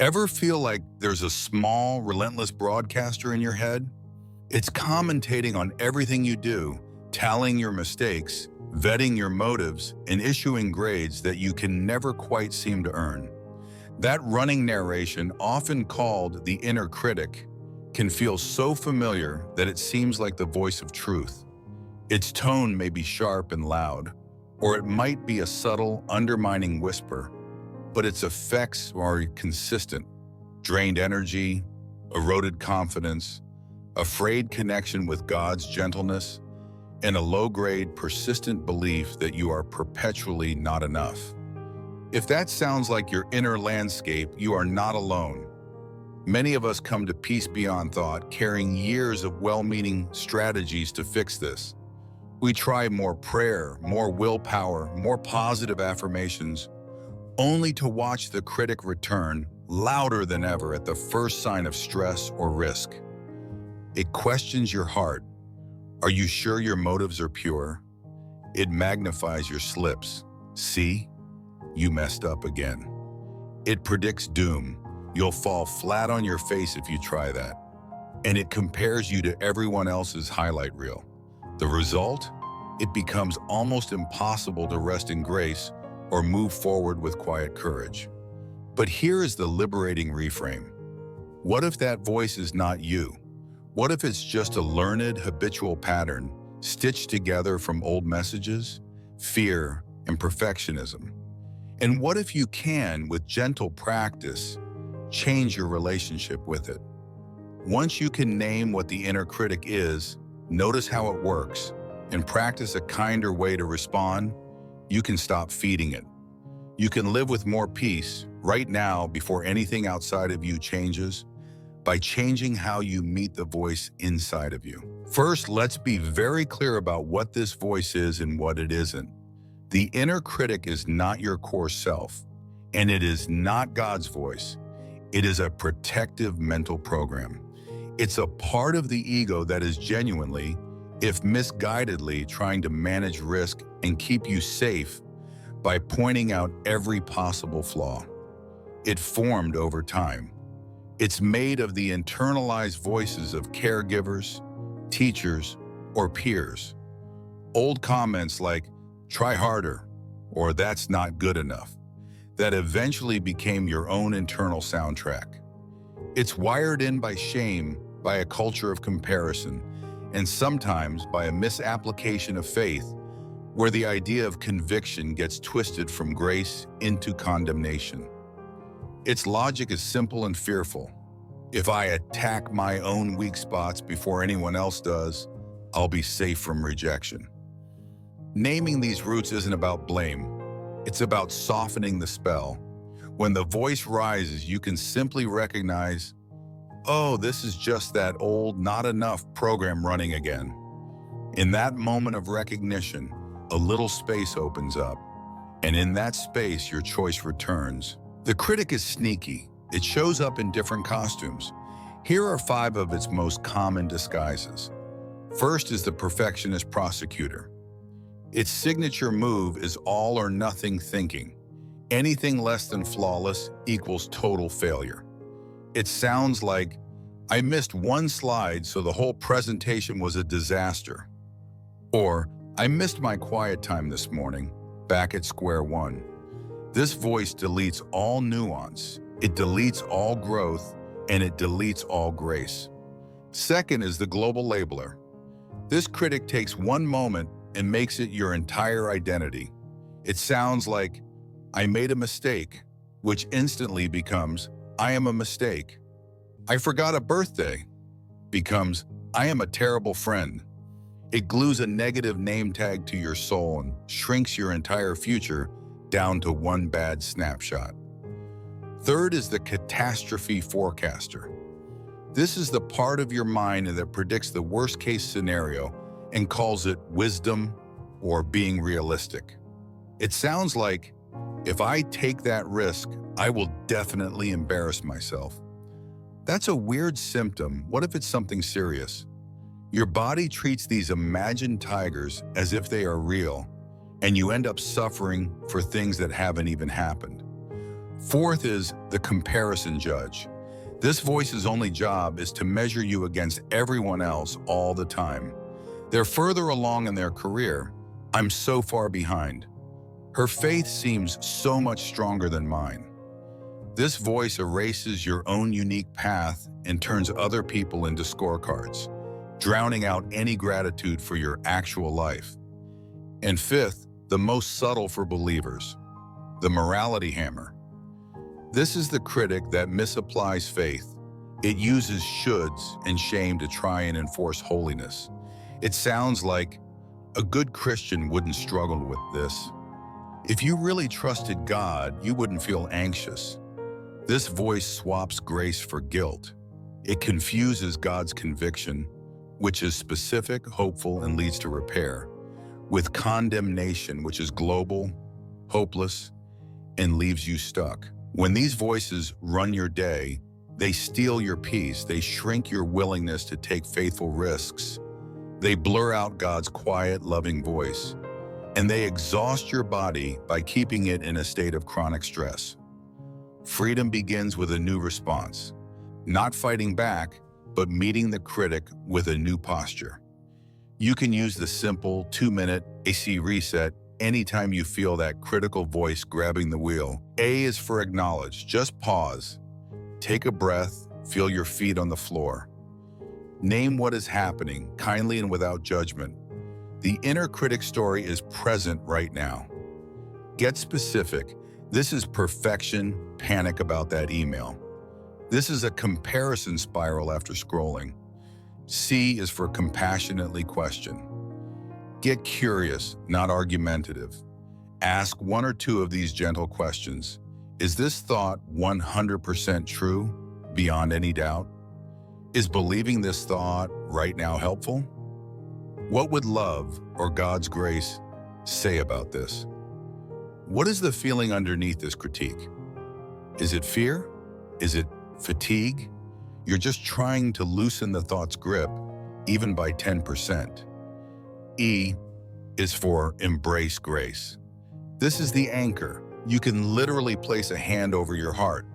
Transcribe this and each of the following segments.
Ever feel like there's a small, relentless broadcaster in your head? It's commentating on everything you do, tallying your mistakes, vetting your motives, and issuing grades that you can never quite seem to earn. That running narration, often called the inner critic, can feel so familiar that it seems like the voice of truth. Its tone may be sharp and loud, or it might be a subtle, undermining whisper, but its effects are consistent: drained energy, eroded confidence, a frayed connection with God's gentleness, and a low-grade, persistent belief that you are perpetually not enough. If that sounds like your inner landscape, you are not alone. Many of us come to Peace Beyond Thought carrying years of well-meaning strategies to fix this. We try more prayer, more willpower, more positive affirmations, only to watch the critic return louder than ever at the first sign of stress or risk. It questions your heart. Are you sure your motives are pure? It magnifies your slips. See? You messed up again. It predicts doom. You'll fall flat on your face if you try that. And it compares you to everyone else's highlight reel. The result? It becomes almost impossible to rest in grace or move forward with quiet courage. But here is the liberating reframe. What if that voice is not you? What if it's just a learned, habitual pattern stitched together from old messages, fear, and perfectionism? And what if you can, with gentle practice, change your relationship with it? Once you can name what the inner critic is, notice how it works, and practice a kinder way to respond, you can stop feeding it. You can live with more peace right now before anything outside of you changes, by changing how you meet the voice inside of you. First, let's be very clear about what this voice is and what it isn't. The inner critic is not your core self, and it is not God's voice. It is a protective mental program. It's a part of the ego that is genuinely, if misguidedly, trying to manage risk and keep you safe by pointing out every possible flaw. It formed over time. It's made of the internalized voices of caregivers, teachers, or peers. Old comments like, "Try harder," or "That's not good enough," that eventually became your own internal soundtrack. It's wired in by shame, by a culture of comparison, and sometimes by a misapplication of faith, where the idea of conviction gets twisted from grace into condemnation. Its logic is simple and fearful. If I attack my own weak spots before anyone else does, I'll be safe from rejection. Naming these roots isn't about blame. It's about softening the spell. When the voice rises, you can simply recognize, oh, this is just that old not enough program running again. In that moment of recognition, a little space opens up, and in that space, your choice returns. The critic is sneaky. It shows up in different costumes. Here are 5 of its most common disguises. First is the Perfectionist Prosecutor. Its signature move is all or nothing thinking. Anything less than flawless equals total failure. It sounds like, I missed one slide, so the whole presentation was a disaster. Or, I missed my quiet time this morning, back at square one. This voice deletes all nuance, it deletes all growth, and it deletes all grace. Second is the global labeler. This critic takes one moment and makes it your entire identity. It sounds like, I made a mistake, which instantly becomes, I am a mistake. I forgot a birthday, becomes, I am a terrible friend. It glues a negative name tag to your soul and shrinks your entire future down to one bad snapshot. Third is the catastrophe forecaster. This is the part of your mind that predicts the worst-case scenario and calls it wisdom or being realistic. It sounds like, if I take that risk, I will definitely embarrass myself. That's a weird symptom. What if it's something serious? Your body treats these imagined tigers as if they are real, and you end up suffering for things that haven't even happened. Fourth is the comparison judge. This voice's only job is to measure you against everyone else all the time. They're further along in their career. I'm so far behind. Her faith seems so much stronger than mine. This voice erases your own unique path and turns other people into scorecards, drowning out any gratitude for your actual life. And fifth, the most subtle for believers, the morality hammer. This is the critic that misapplies faith. It uses shoulds and shame to try and enforce holiness. It sounds like a good Christian wouldn't struggle with this. If you really trusted God, you wouldn't feel anxious. This voice swaps grace for guilt. It confuses God's conviction, which is specific, hopeful, and leads to repair, with condemnation, which is global, hopeless, and leaves you stuck. When these voices run your day, they steal your peace, they shrink your willingness to take faithful risks, they blur out God's quiet, loving voice, and they exhaust your body by keeping it in a state of chronic stress. Freedom begins with a new response, not fighting back, but meeting the critic with a new posture. You can use the simple 2-minute A.C.E reset anytime you feel that critical voice grabbing the wheel. A is for acknowledge. Just pause. Take a breath. Feel your feet on the floor. Name what is happening, kindly and without judgment. The inner critic story is present right now. Get specific. This is perfection, panic about that email. This is a comparison spiral after scrolling. C is for compassionately question. Get curious, not argumentative. Ask one or two of these gentle questions. Is this thought 100% true, beyond any doubt? Is believing this thought right now helpful? What would love or God's grace say about this? What is the feeling underneath this critique? Is it fear? Is it fatigue? You're just trying to loosen the thought's grip, even by 10%. E is for embrace grace. This is the anchor. You can literally place a hand over your heart.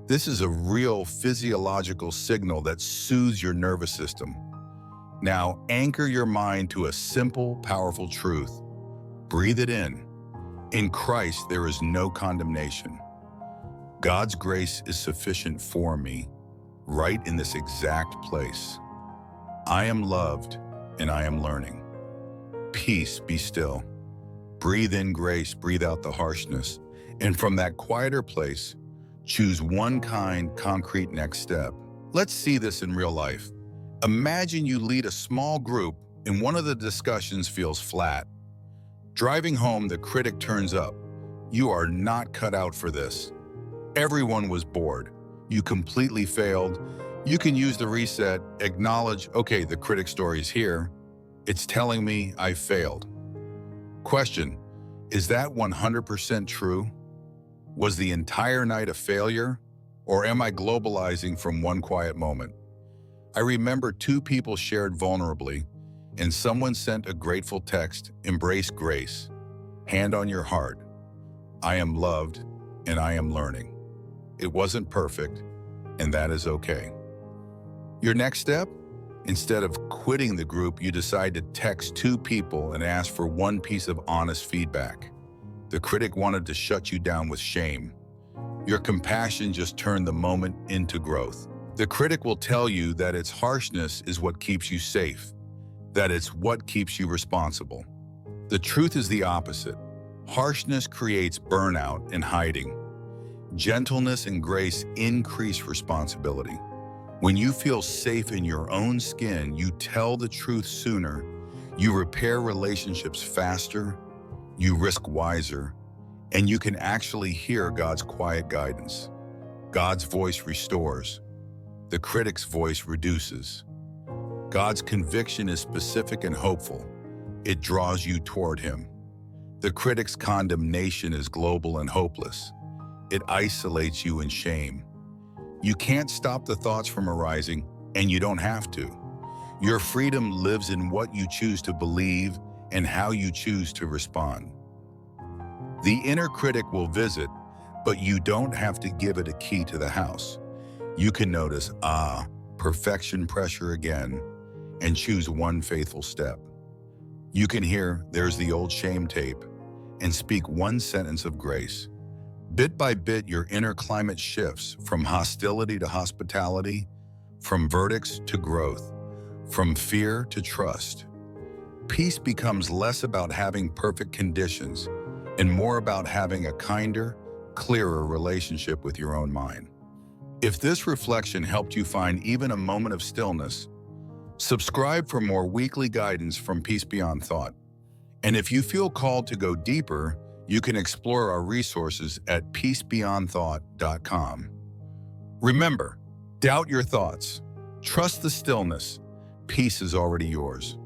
This is a real physiological signal that soothes your nervous system. Now, anchor your mind to a simple, powerful truth. Breathe it in. In Christ, there is no condemnation. God's grace is sufficient for me, right in this exact place. I am loved, and I am learning. Peace, be still. Breathe in grace, breathe out the harshness. And from that quieter place, choose one kind, concrete next step. Let's see this in real life. Imagine you lead a small group and one of the discussions feels flat. Driving home, the critic turns up. You are not cut out for this. Everyone was bored. You completely failed. You can use the reset, acknowledge, okay, the critic story is here. It's telling me I failed. Question, is that 100% true? Was the entire night a failure? Or am I globalizing from one quiet moment? I remember 2 people shared vulnerably, and someone sent a grateful text, embrace grace, hand on your heart. I am loved, and I am learning. It wasn't perfect, and that is okay. Your next step? Instead of quitting the group, you decide to text 2 people and ask for one piece of honest feedback. The critic wanted to shut you down with shame. Your compassion just turned the moment into growth. The critic will tell you that its harshness is what keeps you safe, that it's what keeps you responsible. The truth is the opposite. Harshness creates burnout and hiding. Gentleness and grace increase responsibility. When you feel safe in your own skin, you tell the truth sooner, you repair relationships faster, you risk wiser, and you can actually hear God's quiet guidance. God's voice restores. The critic's voice reduces. God's conviction is specific and hopeful. It draws you toward Him. The critic's condemnation is global and hopeless. It isolates you in shame. You can't stop the thoughts from arising, and you don't have to. Your freedom lives in what you choose to believe and how you choose to respond. The inner critic will visit, But you don't have to give it a key to the house. You can notice, perfection pressure again, and choose one faithful step. You can hear, there's the old shame tape, and speak one sentence of grace. Bit by bit, your inner climate shifts from hostility to hospitality, from verdicts to growth, from fear to trust. Peace becomes less about having perfect conditions and more about having a kinder, clearer relationship with your own mind. If this reflection helped you find even a moment of stillness, subscribe for more weekly guidance from Peace Beyond Thought. And if you feel called to go deeper, you can explore our resources at PeaceBeyondThought.com. Remember, doubt your thoughts. Trust the stillness. Peace is already yours.